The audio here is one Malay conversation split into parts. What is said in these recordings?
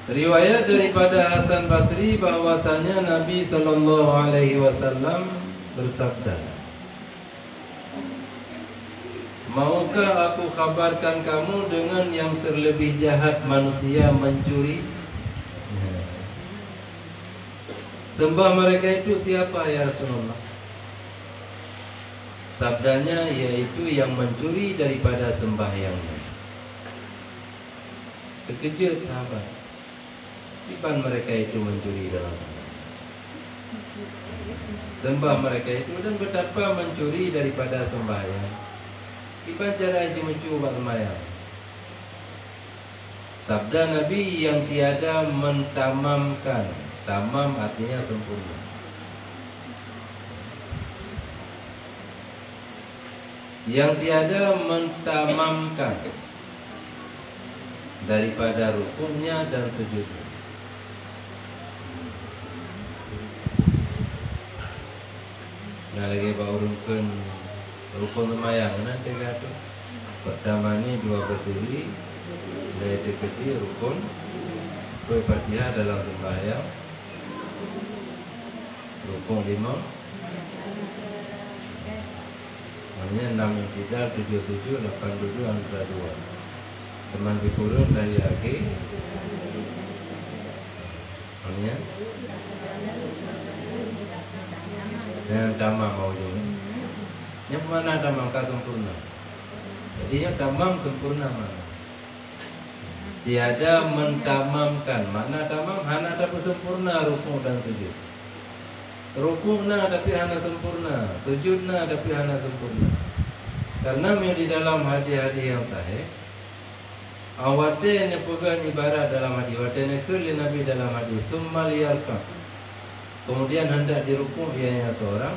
Riwayat daripada Hasan Basri bahwasanya Nabi sallallahu alaihi wasallam bersabda, "Maukah aku kabarkan kamu dengan yang terlebih jahat manusia mencuri? Sembah mereka itu siapa ya Rasulullah?" Sabdanya yaitu yang mencuri daripada sembahyangnya. Terkejut sahabat. Iban mereka itu mencuri dalam sembah mereka itu, dan betapa mencuri daripada sembahyang. Iban cara itu mencuba sembahyang. Sabda Nabi yang tiada mentamamkan. Tamam artinya sempurna. Yang tiada mentamamkan daripada rukunnya dan sujudnya. Nah lagi bawa rukun semayang nanti kata pertama ni dua berdiri, dari dekati rukun, dua Fatihah dalam sembahyang, rukun 5, maknanya 6 iktidal, 7 sujud, 8 duduk antara 2. Teman dipurun dari akhir, maknanya yang tamam maujud. Yang mana tamam ka sempurna. Jadi yang tamam sempurna mana? Tiada mentamamkan. Makna tamam hana tapi sempurna rukuk dan sujud. Rukukna tapi hana sempurna, sujudna tapi hana sempurna. Karena di dalam hadis-hadis yang sahih, awate ne pegang ibarat dalam hadis, awate ne kuli Nabi dalam hadis, summal yarka. Kemudian hendak dirukuk ianya seorang,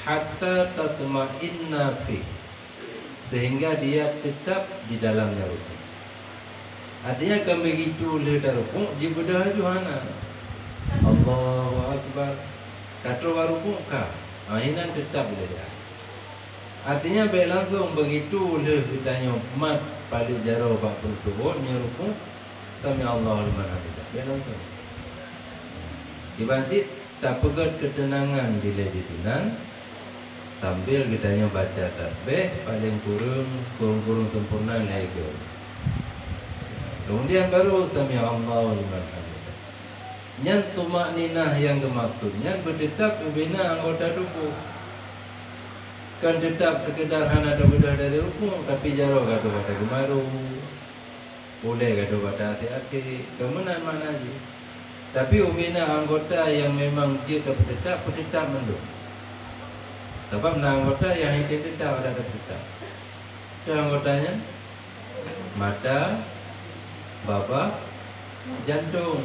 hatta tatma'inna fi, sehingga dia tetap di dalamnya rukuk. Artinya kan begitu letak rukuk, jibudah juhana. Allahu Akbar. Kata rukuk ka, ahinan tetap dia. Artinya baik langsung begitu le kitanya mat pada jaro bak pertubuh nya rukuk, sami Allahu liman hamidah. Baik langsung. Dibansit tak pegat ketenangan bila disinan sambil kitanya baca tasbih paling kurung sempurna lagi. Kemudian baru sami Allahu liman hamidah. Nyan tumakninah yang dimaksudnya bertetap membina anggota tubuh. Kan tetap sekedar hana bedah dari rukuk tapi jaro kata kata gemaru. Boleh kata kata asyik-asyik. Kemenan mana je. Tapi umina anggota yang memang dia tetap menduk. Sebab anggota yang itu tetap ada tetap. Itu anggotanya mata, baba, jantung.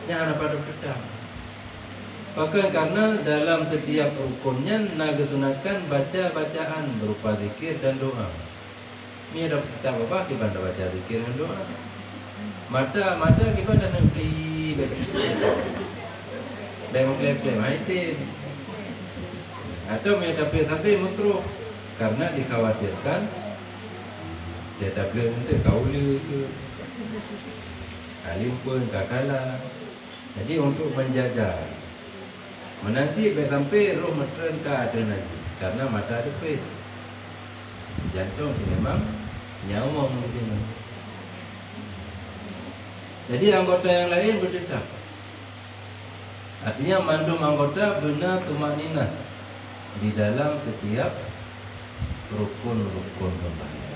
Yang ada pada tetap. Bahkan karena dalam setiap rukunnya naga sunatkan baca bacaan berupa zikir dan doa. Ini ada tetap apa kita baca zikir dan doa. Mata kita dah nak beli baik mengklaim haitin atau tapi makruh karena dikhawatirkan dia tak boleh untuk kaula ke alim pun kakala. Jadi untuk menjaga menansi baik sampai roh metren ke ada nazi karena mata ada pet jantung sini memang nyawang di sini. Jadi anggota yang lain bertetap. Artinya mandum anggota benar tumakninah di dalam setiap rukun-rukun sembahyang.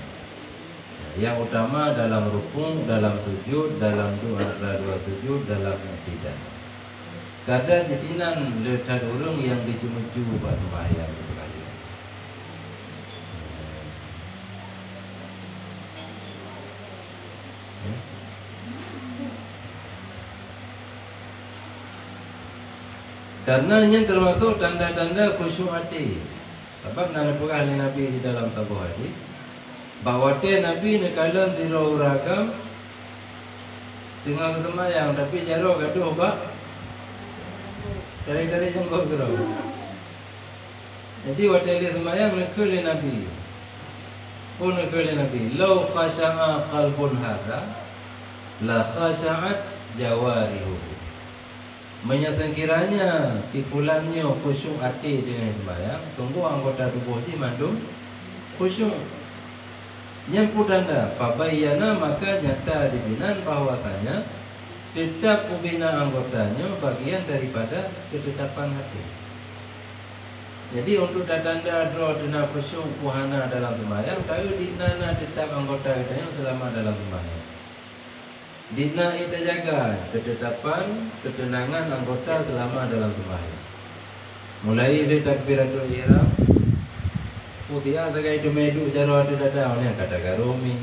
Yang utama dalam rukun, dalam sujud, dalam antara dua sujud, dalam i'tidal. Kadang di sinan letak orang yang dicumu-cumu buat sembahyang itu kali. Karena ini termasuk tanda-tanda khusyuk hati. Sebab nak pernah Nabi di dalam sebuah hadis bahawa Nabi nekalan zirau ragam tengah kesemayang tapi jaro gaduh bak dari jembok gerau. Jadi waktu dia semayang nekal Nabi. Pun kata Nabi, "Lau khasha'a qalbun hadza la khasha'at jawarihu." Menyesengkiranya si fulannya khusyuk hati dengan sembahyang, sungguh anggota tubuh dia mandum khusyuk. Yang tanda fabayyana, maka nyata di sini bahwasanya tetap ubina anggotanya bagian daripada ketetapan hati. Jadi untuk tanda draw dina khusyuk puhana dalam sembahyang, tahu di nana tetap anggota kita selama dalam sembahyang. Dina kita jaga ketetapan, ketenangan anggota selama dalam sembahyang. Mulai dari takbiratul ihram, usia sekai itu medu jaro ada dadau ni kata garumi,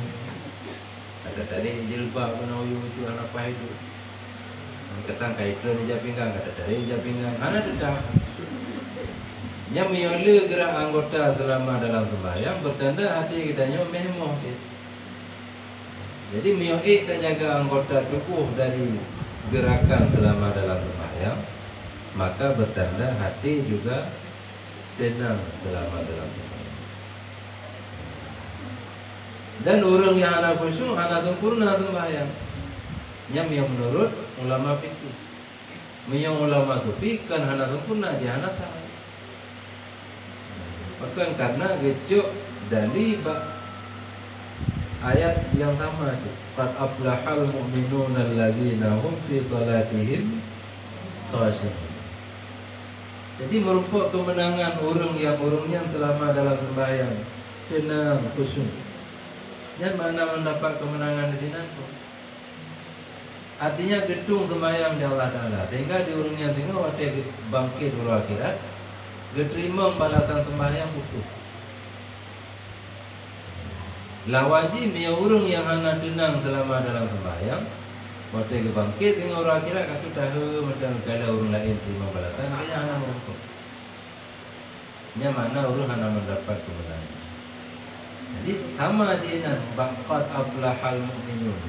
kata tadi jilbab menawi itu apa itu, kata kaitu ni japinggang, kata tadi japinggang, anak tetap. Yang miolu gerak anggota selama dalam sembahyang bertanda hati kitanya memoh. Jadi mio'ik tak jaga anggota tubuh dari gerakan selama dalam sembahyang, maka bertanda hati juga tenang selama dalam sembahyang. Dan orang yang anak khusyuk, anak sempurna sembahyang. Yang menurut ulama fikih, yang ulama sufi kan anak sempurna aja anak salah. Bahkan karena gecok dari ayat yang sama sih. Qad aflahal mu'minuna alladzina hum fi salatihim khashi'un. Jadi merupakan kemenangan orangnya selama dalam sembahyang tenang khusyuk. Yang mana mendapat kemenangan di sini tu? Artinya gedung sembahyang di Allah Taala, sehingga di orangnya tengok waktu bangkit di akhirat, diterima balasan sembahyang utuh. Lawaji dia orang yang hanya tenang selama dalam sembahyang, waktu dia bangkit dengan orang akhirat kata tahu macam kalau orang lain terima balasan, dia hanya merokok. Yang mana orang hanya mendapat kemenangan. Jadi sama sih nan baqad aflahal mu'minun.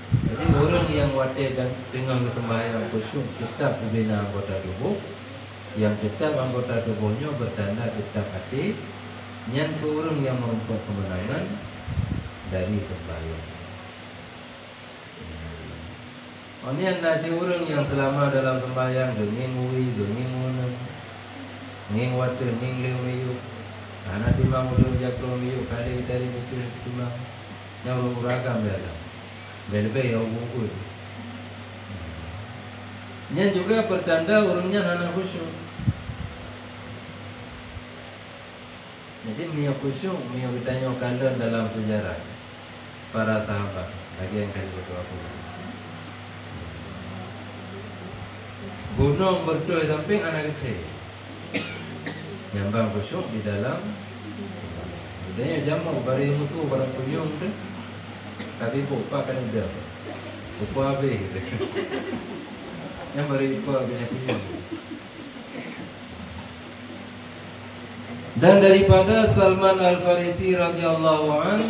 Jadi orang yang waktu dan dengan sembahyang khusyuk tetap membina anggota tubuh, yang tetap anggota tubuhnya bertanda tetap hati. Yang orang yang merupakan kemenangan dari sembahyang. Ini nasi orang yang selama dalam sembahyang denging ui, denging unang, denging water, denging liu miu, anak timang udah jakro miu kali dari itu timang, yang beragam biasa, belbe yang bungkus. Yang juga pertanda orangnya anak khusyuk. Jadi mio khusyuk, mio ditanya kalian dalam sejarah para sahabat. Lagi yang kali berdoa pun. Gunung berdua samping anak kecil. Nyambang khusyuk di dalam. Ditanya jamu bari musuh para kunyung tu. Kasih buka kan ada. Buka habis. Yang bari buka bina kunyung. Dan daripada Salman Al-Farisi radhiyallahu an,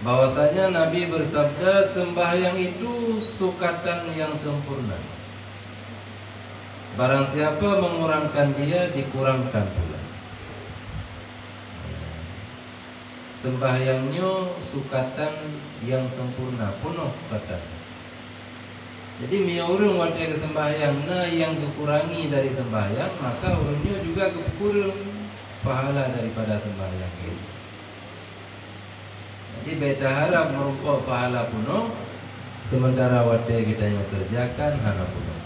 bahwasanya Nabi bersabda sembahyang itu sukatan yang sempurna. Barang siapa mengurangkan dia, dikurangkan pula. Sembahyangnya sukatan yang sempurna, penuh sukatan. Jadi mia orang waktu sembahyang na yang dikurangi dari sembahyang, maka orangnya juga kurang pahala daripada sembahyang itu. Jadi beta harap merupakan pahala penuh, sementara waktu kita yang kerjakan hana penuh.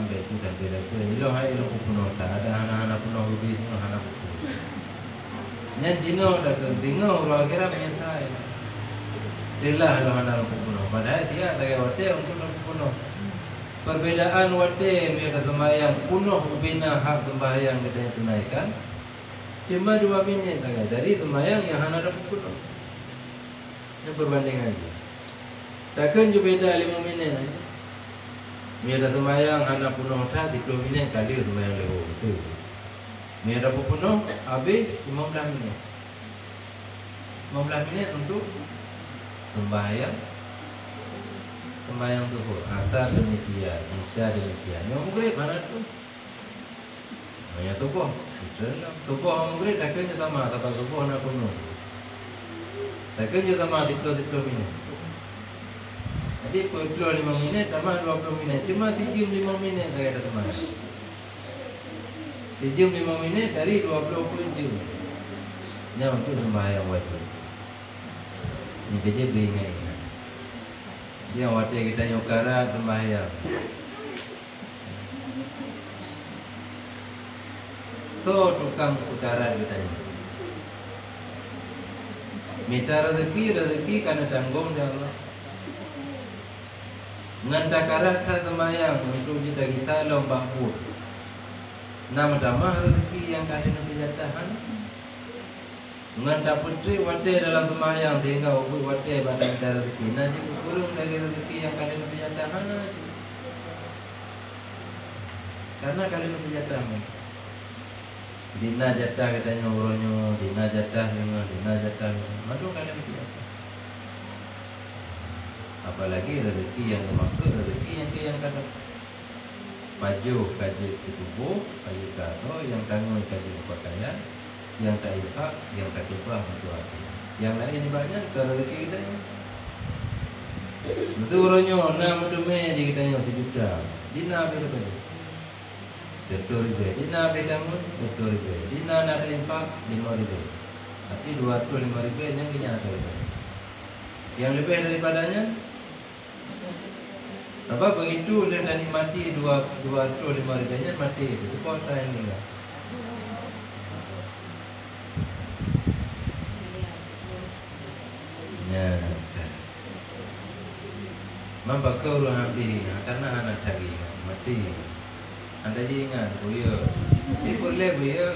Ambil sudah beda ke, ilah hai ilah penuh tak ada hana penuh lebih dengan hana penuh. Nya jino dah ketinggal orang kira menyesal. Inilah hana penuh. Padahal dia tak kaya waktu untuk penuh. Perbedaan waktu mereka sembahyang penuh bina hak sembahyang kita yang tunaikan. Cuma 2 minit saja dari sembahyang yang hana dapat penuh. Yang perbandingan aja. Takkan juga beda 5 minit saja. Mereka sembahyang hana penuh tak 30 minit kali sembahyang lewat. Mereka dapat penuh habis 15 minit. 15 minit untuk sembahyang sembahyang zuhur, asar demikian, isya demikian. Yang maghrib mana tu? Ya subuh. Subuh maghrib takkan sama, kata subuh nak penuh. Takkan sama 10 minit. Jadi 25 minit tambah 20 minit. Cuma sejam 5 minit tak ada sembahyang. Sejam 5 minit dari 20 jam. Yang untuk sembahyang wajib. Ini kerja beringat-ingat. Dia waktu kita nyokara sembahyang. So tukang utara kita ini. Minta rezeki karena tanggung dia Allah. Nganda karata sembahyang untuk kita lomba pun. Nama damah rezeki yang kali nabi jatahan. Nganda putri wate dalam sembahyang sehingga ubud wate pada minta rezeki. Nanti kurung dari rezeki yang kali nabi jatahan sih. Karena kali nabi jatahan. Dina jatah katanya uronyo, dina jatah. Madu kali nabi jatah. Apalagi rezeki yang dimaksud rezeki yang kata baju kaji tubuh, kaji kaso, yang tanggung kaji pakaian, yang tak infak, yang tak ubah untuk hati. Yang lain banyak ke rezeki kita. Zuronyo na mudume di kita yang 1 juta. Dina berapa? 10.000. Dina bedamun 10.000. Dina ada infak 5.000. Berarti 205.000 yang kita yang lebih daripadanya. Sebab begitu dia dah mati 205.000 mati itu. Support saya ini enggak. Ya. Mampak kau lu habis karena anak cari mati. Anda je ingat buaya. Dia boleh buaya.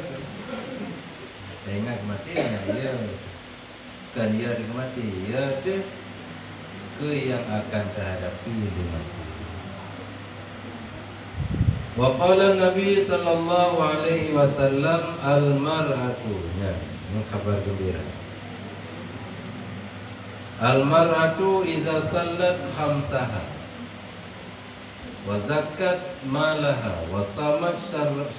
Dia ingat matinya dia. Kan dia mati. Ya tu ke yang akan terhadapi di mati. Wa qala Nabi sallallahu alaihi wasallam al-mar'atu, ya, ini kabar gembira. Al-mar'atu iza sallat khamsaha wa zakat malaha wa samat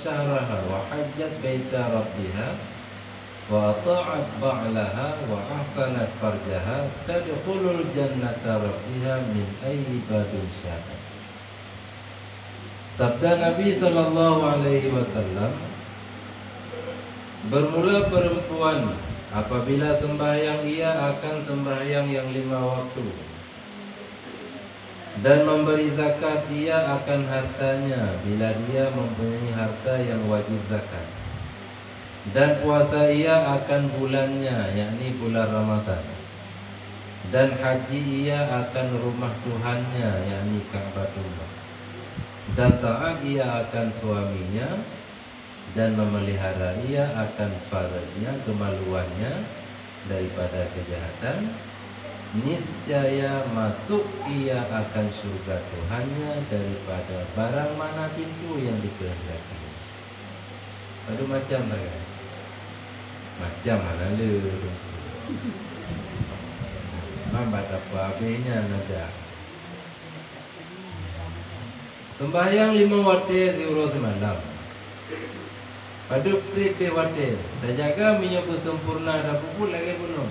syahraha wa hajjat baita rabbiha wa ata'at ba'laha wa ahsanat farjaha tadkhulul jannata rabbiha min ayyi babin sya'a. Sabda Nabi sallallahu alaihi wasallam, bermula perempuan apabila sembahyang ia akan sembahyang yang 5 waktu, dan memberi zakat ia akan hartanya bila dia mempunyai harta yang wajib zakat, dan puasa ia akan bulannya, yakni bulan Ramadan, dan haji ia akan rumah Tuhannya, yakni Ka'batullah, dan taat ia akan suaminya, dan memelihara ia akan faradnya, kemaluannya daripada kejahatan. Niscaya masuk ia akan surga Tuhannya daripada barang mana pintu yang dikehendaki. Aduh macam tak kan? Macam mana lu? Mambat apa habisnya nada. Sembahyang 5 waktu zuhur semalam. Paduk tripe waktu. Dah jaga minyak sempurna dah pupul lagi penuh.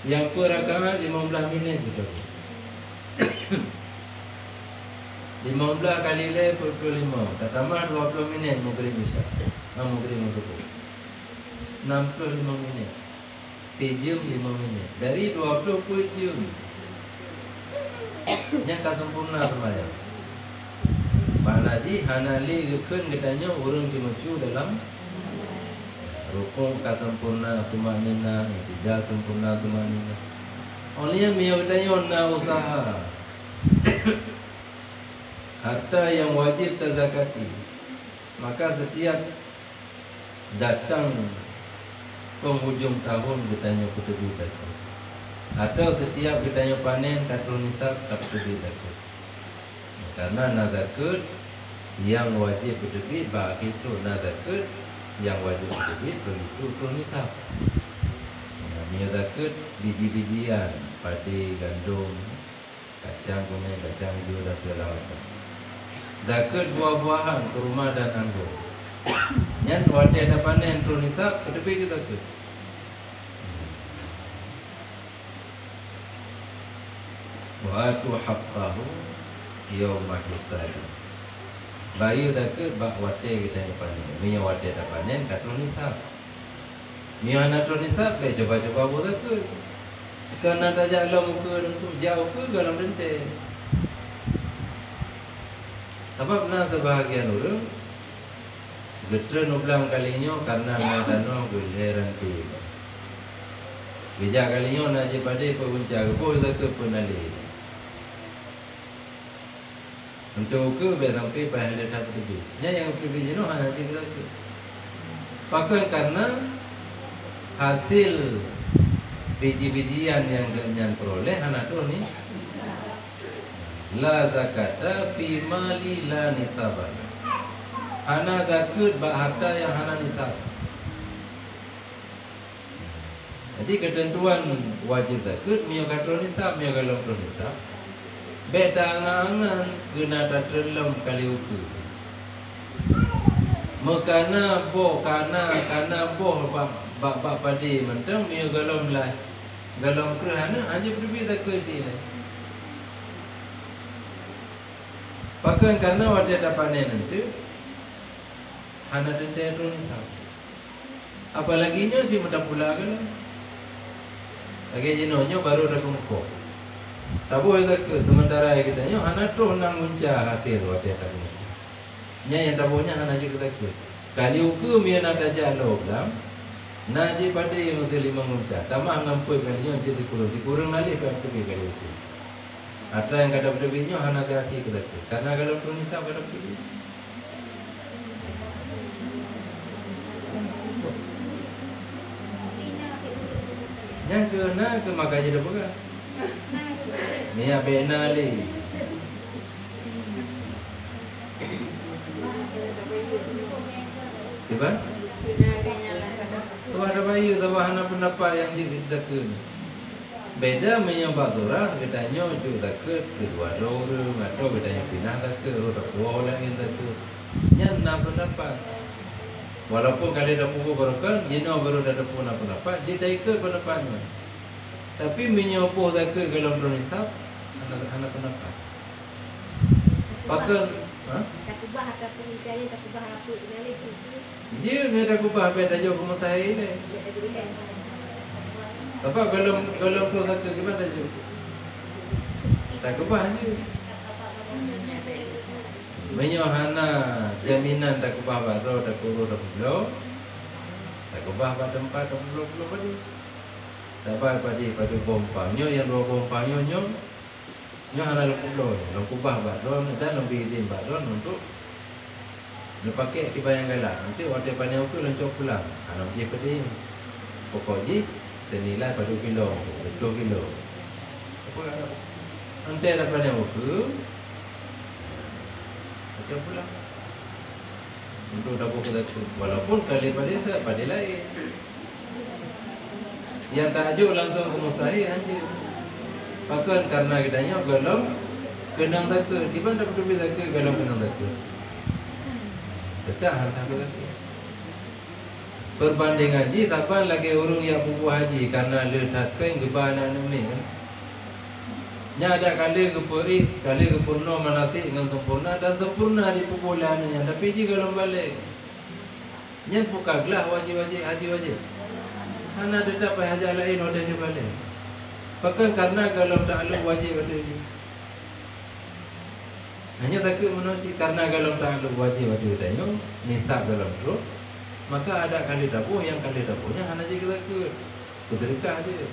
Yang per rakaat 15 minit gitu. 15 kali 45. Tak tambah 20 minit maghrib isya. Maghrib subuh. 65 minit. Sejam 5 minit. Dari 20 jam. Yang tak sempurna sembahyang. Pak Haji Hanali gekun katanya orang cuma dalam rukuk ka sempurna tumanina, tidak sempurna tumanina. Oleh yang katanya na usaha. Harta yang wajib terzakati. Maka setiap datang penghujung tahun katanya kutubi takut. Atau setiap katanya panen katul nisab tak kutubi takut. Karena nazakut yang wajib berdebit bagi itu nazakut yang wajib berdebit begitu nisab. Minyak zakat biji-bijian, padi, gandum, kacang kuning, kacang hijau dan segala macam. Zakat buah-buahan, kurma dan anggur. Nyan wate ada panen tu nisab, ketepi kita zakat. Wa atu haqqahu yauma hisab. Bayu zakat bak wate kita ni panen. Minya wate ada panen katro nisab. Minya natro nisab be coba-coba buat zakat. Kerana tak jalan muka untuk jauh ke dalam rente. Sebab nak sebahagian orang getren ulang kalinya karena nadano geleranti. Bijak kalinya nak je pada punca ke pun ke penali. Untuk ke biar sampai pahala tak lebih. Yang lebih jenuh hanya je ke. Pakai karena hasil biji-bijian yang ganyan peroleh anak tu ni la zakata fi mali la nisaban. Hana zakat bak harta yang hana nisab. Jadi ketentuan wajib zakat mio katro nisab, mio kalau katro nisab. Beta angan kena terlem kali uku. Mekana boh kana boh bak padi mentang mio galom lah. Galom kerana hanya berbeza zakat sini. Pakai karena wajah ada panen nanti hana denda tu nisab. Apalagi nyo si muda pula kan. Lagi jenonyo baru dah kumko. Tak boleh zakat sementara kita nyo hana tu nang munca hasil wajah tadi. Nya yang tak bolehnya hana juga zakat. Kali uku mia nak ajar lo dalam naji pada yang muslim munca. Tamah ngampai kali nyo jadi kurang nalih kan pergi kali uku. Atau yang kata berbeza hana kasih kita tu. Karena kalau tu nisab ada berbeza. Yang kena ke makan je dah pegang. Ni abena li. Tiba? Tu ada bayi tu hana pendapat yang kita kena. Beda menyembah surah, katanya ju zakat kedua orang atau katanya pindah zakat roda dua orang yang zakat. Yang nak pendapat. Walaupun kali dah pukul berkan, jino baru dah pun nak pendapat, dia dah ikut pendapatnya. Tapi menyembah zakat kalau belum nisab, anak pendapat. Pakai, tak kubah ataupun mencari tak kubah apa dengan itu. Dia mereka kubah beda jauh ke Musahir ni. Sebab kalau tu satu gimana je? Tak kubah je. Menyohana jaminan tak kubah baru, tak kubah dah belum. Tak kubah pada tempat tak belum pada. Tak pada pompangnya yang dua pompangnya nyo hana belum. Lo kubah baru dan lebih din baru untuk lo pakai di bayang galak. Nanti waktu panen aku lencok pulang. Hana je pada. Pokoknya senilai pada kilo, 2 kilo. Apa nanti ada panen aku, macam pula. Untuk dapur kita, walaupun kali pada lain. Yang tajuk langsung ke mustahil hanya. Pakai karena kitanya galam kenang zakat. Di mana dapat lebih zakat galam kenang zakat? Tetap harus sampai zakat. Perbandingan haji, siapa lagi orang yang bubuh haji karena letak peng gebana ni kan? Nya ada kali ke purna manasik dengan sempurna dan sempurna di pukulannya. Tapi jika kalau balik, nya buka gelah wajib haji wajib. Hana tetap haji lain ada di balik. Pakai karena kalau tak lalu wajib ada haji. Hanya takut manusia karena kalau tak lalu wajib ada haji. Nisab dalam tu. Maka ada kali dapur yang kali dapurnya hanya je kita sedekah je.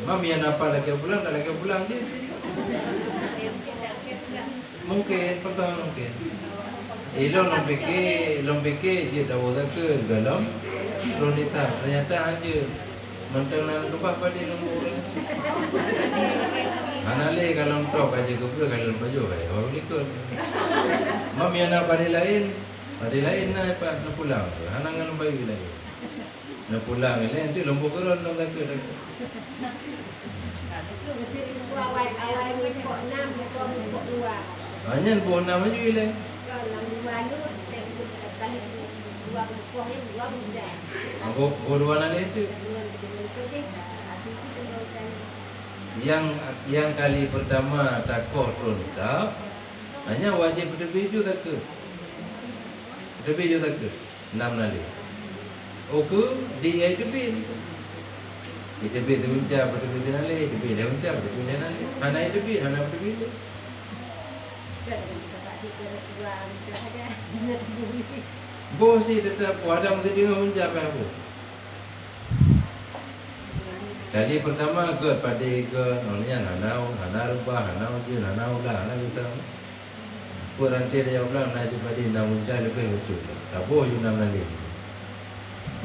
Mam yang apa lagi pulang tak lagi pulang je. Mungkin pertama mungkin. Long fikir je tahu zakat dalam Tronisa ternyata hanya mentang nak lupa pada nombor orang. Anale kalau tok aja ke kalau baju ai orang ikut. Mam yang apa lain nak pulang. Hanangan bayi lain. Nak pulang ni nanti lombok keron dong tak ke. Awal pokok 6 pokok 2. Hanya pokok 6 aja hilang. Kalau 2 tu kali 2 pokok ni 2 budak. Aku dua nanti itu. Yang kali pertama takoh tu nisab hanya wajib berbiju tak ke? Berbiju tak ke? 6 nali. Oke dia itu bin. Itu bin tu uncap berbiju nali, itu bin dia uncap berbiju nali. Mana itu bin, mana berbiju? Bos sih tetap ada mesti tengok uncap apa. Kali pertama ke pada ke nolnya hanau rubah hanau je hanau lah gitu. Kuranti dia ulang nak pada nak muncul lebih lucu. Tak boleh nak lagi.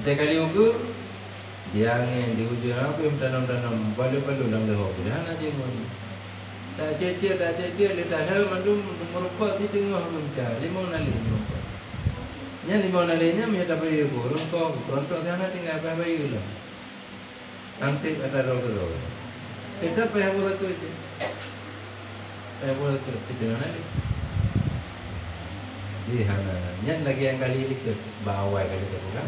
Kita kali ugu dia ni di ujung apa yang tanam balu-balu lang dah hobi. Hana je mun. Tak cecil dia tak ada mandum merupa di tengah muncul 5 nali merupa. Nya 5 nalinya dia tak bayar kurang kau rontok sana tinggal apa bayar lah. Nanti ada roh. Kita payah buat tu je. Payah buat tu kita nanti. Di hana. Nyan lagi yang kali ini ke bawah kali ke bukan.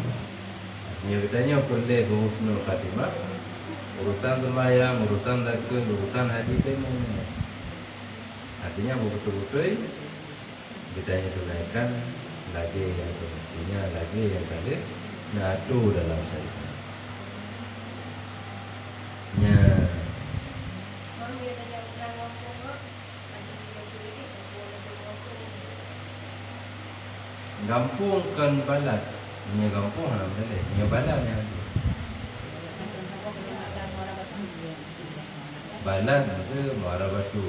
Dia katanya perlu husnul khatimah. Urusan sembahyang, urusan zakat, urusan haji pemene. Artinya betul-betul kita tunaikan lagi yang semestinya, lagi yang kali ngadu dalam syariat. Nya gampungkan balat. Nya gampung lah boleh. Nya balat nya. Balat tu muara batu.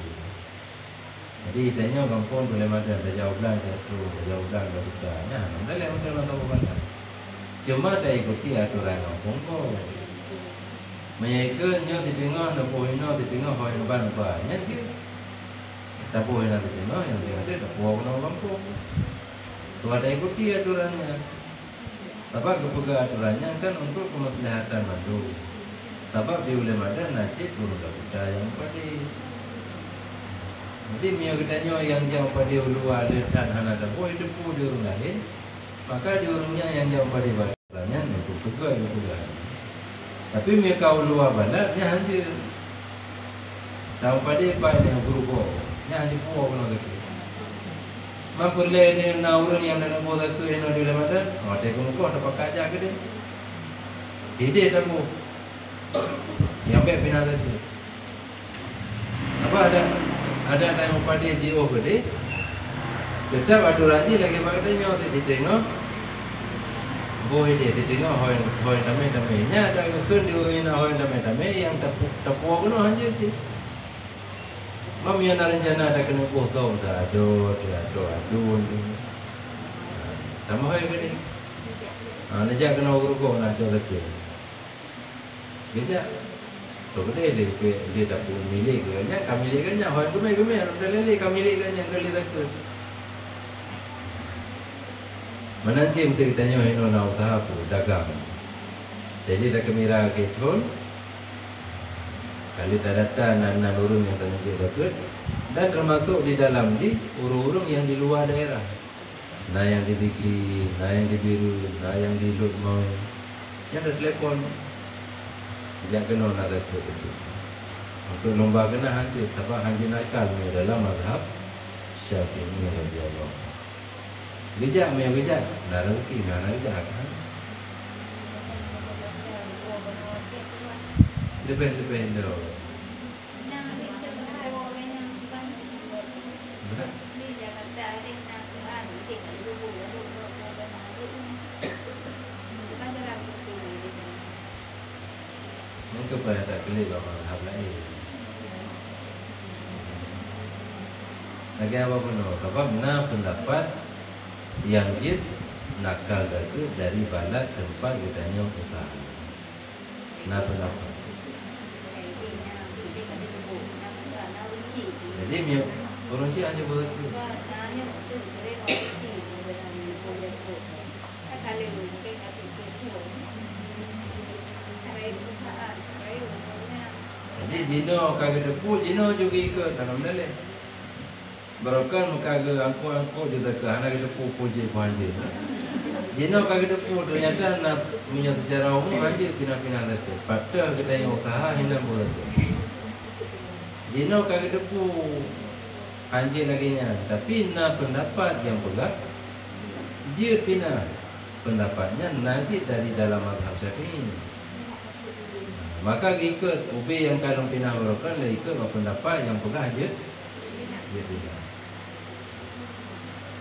Jadi tanya gampung boleh ada jauh belah jatuh, jauh belah buta. Nah, boleh untuk tahu balat. Cuma tak ikuti aturan gampung kau. Mereka nya di tengah nak pohina di tengah hoi nak ban banyak dia. Tak pohina di tengah yang dia ada tak poh nak kampung. Tu ada ikuti aturannya. Sebab kepegang aturannya kan untuk kemaslahatan mandu. Sebab dia boleh ada nasib budak-budak yang padi. Jadi mia katanya yang jauh padi luar letak hana tak boleh depu di orang lain. Maka di orangnya yang jauh padi banyak untuk pegang juga. Tapi mereka luar balat nya hanya tahu pada apa yang berubah nya hanya puak kena gitu. Mampu le ni orang yang nak buat tu yang di Ramadan, ada kau tak pakai aja ke dia. Ide tamu. Yang baik bina tu. Apa ada yang pada JO gede. Tetap aturan ni lagi pakainya di tengok. Boleh dia tengok hoi tamai nya ada ke di orang hoi tamai yang tapu kena hanya sih. Mam yang rencana ada kena kosong ado. Tambah hoi gede. Najak kena ukur nak coba ke. Gejak. Tu gede dia tapu milik ke nya kami milik nya hoi kami ada lele kami milik nya kali tak ke. Menanti mesti ditanya hino na usaha pu dagang. Jadi dah kemira ketron. Kali tak datang nan urung yang tanya je dan termasuk di dalam di urung-urung yang di luar daerah. Nah yang di Zikri, nah yang di Biru, nah yang di Lutmoy. Yang ada telefon. Jangan kena nak ada tu. Untuk lomba kena haji, sebab haji nakal ni dalam mazhab Syafi'i radhiyallahu. Bijak memang bijak. Nak rezeki mana bijak kan? Lebih dah. Mungkin kepada tak kelih orang hab lain. Lagi apa pun, sebab mana pendapat yang jid nakal itu dari balat tempat kitanya usaha. Nah pendapat. Jadi orang Cina hanya boleh tu. jino kagak depu jino juga ikut tanam daleh. Barokan muka ke angko juga ke anak depu puji panji. Jino kagak depu ternyata nak punya secara umum anjir pindah-pindah lagi. Pada kita yang usaha hina boleh. Jino kagak depu anjir laginya. Tapi nak pendapat yang pegang dia pindah pendapatnya nasi dari dalam mazhab Syafi'i. Maka ikut ubi yang kalau pindah barokan dia ikut pendapat yang pegang dia pindah.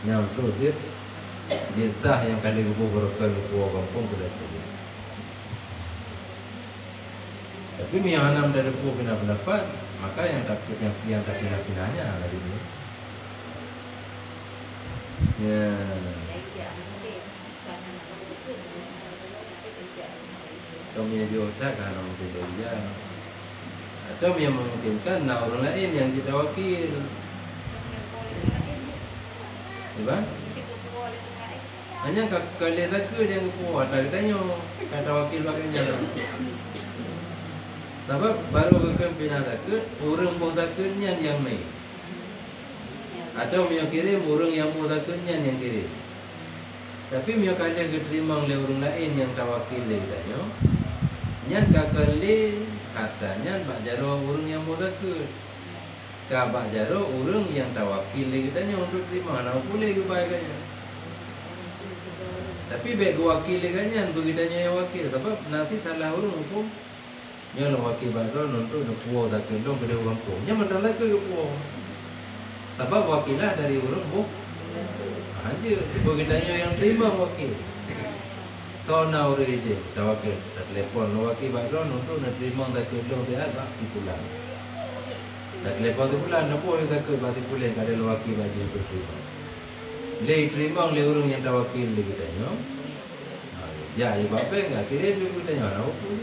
Yang tu dia sah yang kali gubu barokan gubu kampung kita tu. Tapi yang hanam dari gubu pindah pendapat, maka yang tak pindah-pindahnya lagi ni. Ya. Kami ada otak kan orang kita dia. Atau yang memungkinkan nak orang lain yang kita wakil. Iba? Hanya kalau tak ke yang kuat, tak tanya kata wakil-wakilnya. Sebab baru ke pindah tak ke, orang mau tak ke yang mai. Atau yang kirim orang yang mau tak ke yang kirim. Tapi dia kali diterima oleh orang lain yang tawakil tanya. Nyan kakali katanya bak jaro orang yang muzakir. Ka bak jaro orang yang tawakil tanya untuk terima nak boleh ke baiknya. Tapi baik wakil katanya begitanya yang wakil sebab nanti salah orang hukum. Nya lo wakil baru untuk nak puas tak kendong ke orang pun. Nya mendalah ke puas. Sebab wakilah dari orang pun. Aja begitanya yang terima wakil. So now ready tawakil tak telefon wakil baru untuk nak terima tak kendong saya tak pulang. Tak telefon tu pulang nak pun tak ke bagi pulang kada wakil bagi untuk terima. Le terima oleh orang yang tawakil le katanya. Ya ya bapa enggak kirim dia katanya nak pun.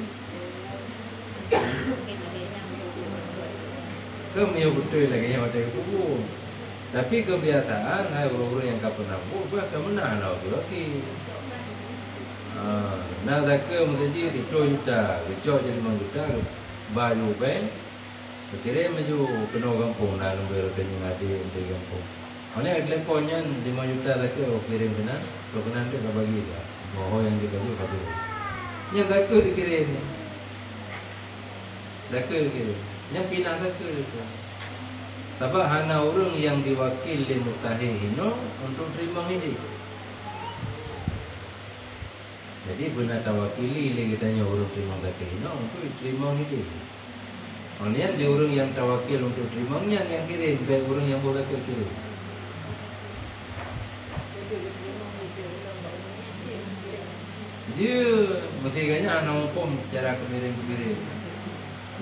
Kami betul lagi yang ada kubur. Tapi kebiasaan orang-orang yang kau pernah buat, bahkan mana nak wakil. Nak zakar mesti 10 juta, kecok jadi 5 juta, baju bank, kira maju kena kampung, nak nombor kenyang adik untuk kampung. Mana telefonnya 5 juta zakar, kirim benar, kalau benar tu tak bagi lah. Bohong yang dia bagi pada. Yang zakar dikirim, zakar dikirim, yang pindah zakar itu. Sebab hanya orang yang diwakil di mustahil hino untuk terima ini. Jadi benar tawakili le katanya orang terima zakar hino untuk terima ini. Orangnya dia orang yang tawakil untuk terimanya yang kirim, baik orang yang boleh kirim. Dia mesti kanya anak hukum cara kepiring-kepiring.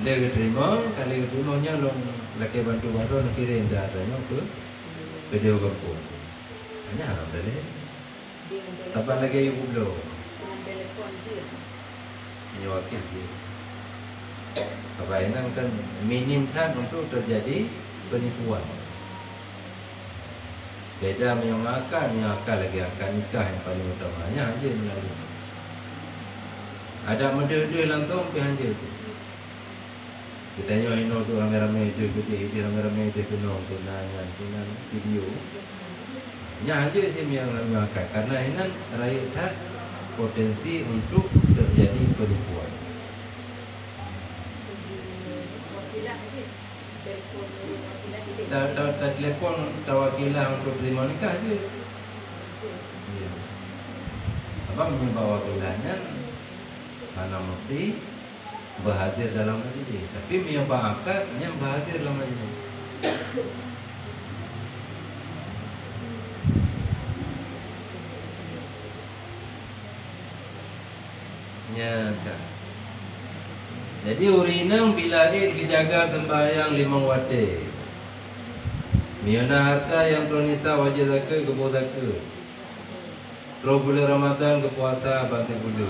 Dia terima, kali terimanya long laki bantu baru nak kirim datanya ke dia kampung. Hanya anak boleh. Tapan lagi ibu belum. Ini wakil dia. Apa ini kan minimkan untuk terjadi penipuan. Beda yang akal lagi akal nikah yang paling utamanya hanya melalui. Ada model-model langsung pergi hanya sih. Kita tanya ino tu ramai-ramai itu ramai-ramai itu kena video. Nya aja sih yang akal karena ini rakyat potensi untuk terjadi penipuan. Tak telefon tawakilah untuk terima nikah je. Ya. Abang membawa wakilahnya mana mesti berhadir dalam majlis. Tapi yang berakadnya berhadir dalam majlis. Ya kan. Jadi urinang bila dijaga sembahyang 5 waktu. Miana harta yang tronisa wajib zakar ke zakar. Pro bulan Ramadan ke puasa bantai bulu.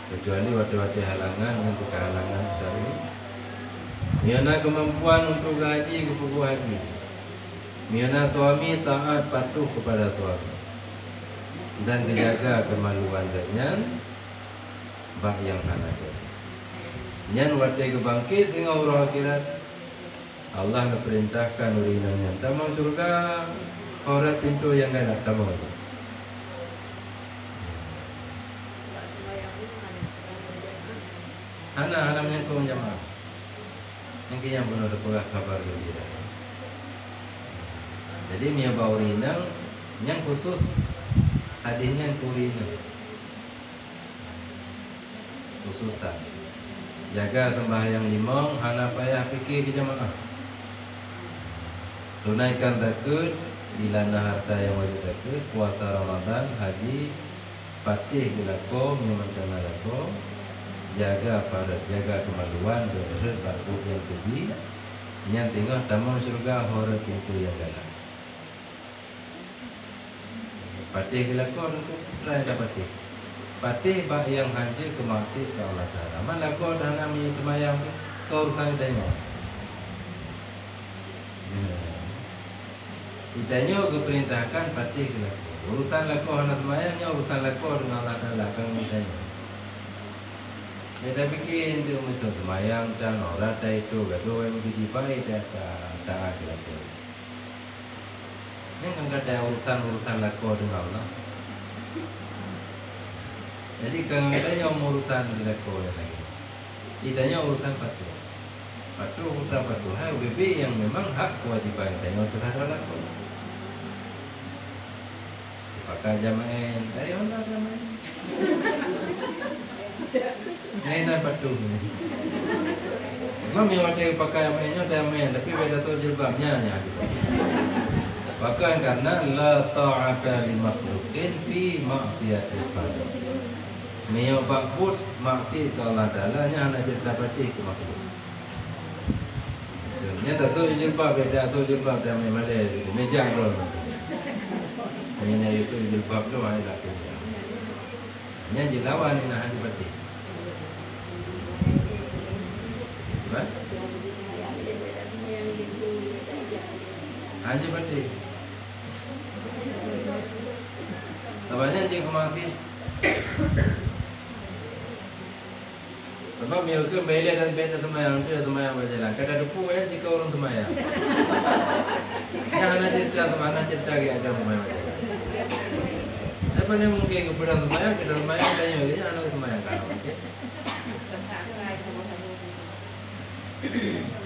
Kecuali waktu-waktu halangan dan kehalangan syar'i. Miana kemampuan untuk haji ke haji. Miana suami taat patuh kepada suami. Dan dijaga kemaluan dengannya bak yang hanaga. Nyan wate kebangkit sehingga urah akhirat. Allah nak perintahkan urinannya tamang surga orang pintu yang gak tamang itu. Anak yang kau jamaah. Yang kaya benar pula kabar gembira. Jadi mia baurinang yang khusus hadisnya urinang khususan. Jaga sembahyang limang, hana payah fikir ke jamaah. Tunaikan zakat, dilana harta yang wajib zakat, puasa Ramadan, haji, patih gulako, minuman lako, jaga farat, jaga kemaluan, berhad, bakuk yang keji, yang tengah tamu surga, horor pintu yang galak. Patih gulako, try tak patih. Patih bak yang hancur kemaksud ke Allah Ta'ala. Mana kau dah nak minyak semayang tu, kau urusan tengok. Ditanya keperintahkan patih ke laku. Urusan laku anak semayangnya urusan laku dengan Allah Ta'ala. Kau ditanya. Dia bikin dia misal semayang dan orang tak itu gaduh yang didipai tak ada laku. Ini kan ada urusan laku dengan Allah. Jadi kalau ditanya urusan laku lagi. Ditanya urusan patuh. Patuh putra patuh. Hai UBB yang memang hak kewajiban ditanya terhadap laku. Pakai jamain, tayo na jamain. Ngayon patuh ni. Mami waktu pakai jamainnya jamain, tapi beda tu jilbabnya nya. Bahkan karena la ta'ata li makhluqin fi maksiatil khaliq. Mio bakut maksiat Allah Taala nya hanya cerita patih ke makhluk. Nya tak tu jilbab beda tu jilbab jamain malai meja roh. Ini itu jilbab tu ada lagi. Nya jilawan ini hadi pati. Ba? Hadi pati. Tabanya jing kemasi. Sebab mereka mele dan beda semayang tu semayang berjalan. Kada dupu jika orang semayang. Yang hanya cerita ada semayang berjalan. Apa ni mungkin kepada semayang kita semayang tanya lagi anak semayang kan? Okay.